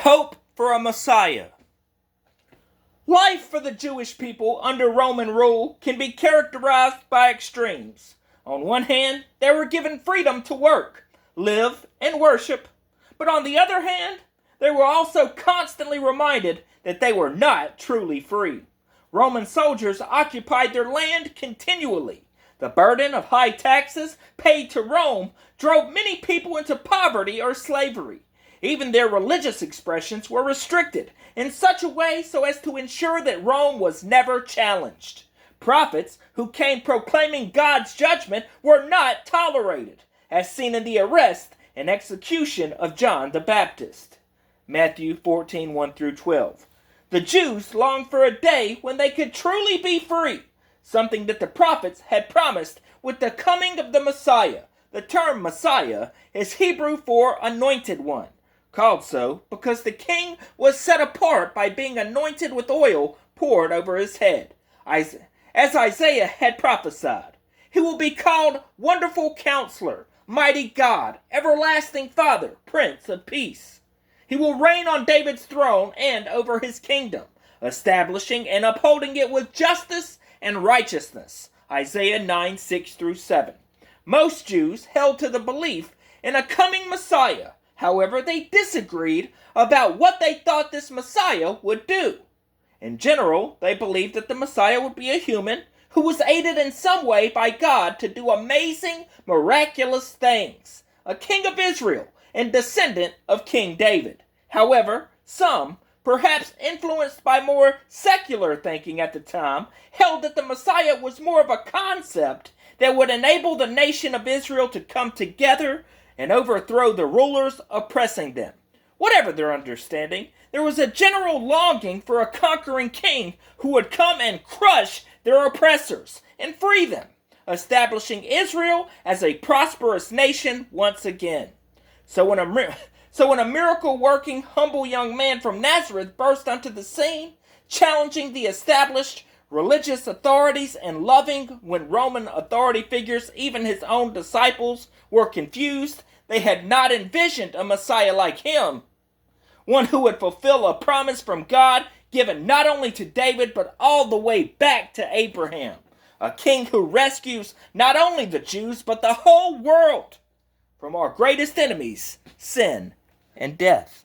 Hope for a Messiah. Life for the Jewish people under Roman rule can be characterized by extremes. On one hand, they were given freedom to work, live, and worship. But on the other hand, they were also constantly reminded that they were not truly free. Roman soldiers occupied their land continually. The burden of high taxes paid to Rome drove many people into poverty or slavery. Even their religious expressions were restricted in such a way so as to ensure that Rome was never challenged. Prophets who came proclaiming God's judgment were not tolerated, as seen in the arrest and execution of John the Baptist. Matthew 14:1-12. The Jews longed for a day when they could truly be free, something that the prophets had promised with the coming of the Messiah. The term Messiah is Hebrew for anointed one, called so because the king was set apart by being anointed with oil poured over his head. As Isaiah had prophesied, he will be called Wonderful Counselor, Mighty God, Everlasting Father, Prince of Peace. He will reign on David's throne and over his kingdom, establishing and upholding it with justice and righteousness. Isaiah 9:6-7. Most Jews held to the belief in a coming Messiah. However, they disagreed about what they thought this Messiah would do. In general, they believed that the Messiah would be a human who was aided in some way by God to do amazing, miraculous things. A king of Israel and descendant of King David. However, some, perhaps influenced by more secular thinking at the time, held that the Messiah was more of a concept that would enable the nation of Israel to come together and overthrow the rulers oppressing them. Whatever their understanding, there was a general longing for a conquering king who would come and crush their oppressors and free them, establishing Israel as a prosperous nation once again. So when a miracle-working, humble young man from Nazareth burst onto the scene, challenging the established religious authorities and loving when Roman authority figures, even his own disciples, were confused, they had not envisioned a Messiah like him, one who would fulfill a promise from God given not only to David but all the way back to Abraham, a king who rescues not only the Jews but the whole world from our greatest enemies, sin and death.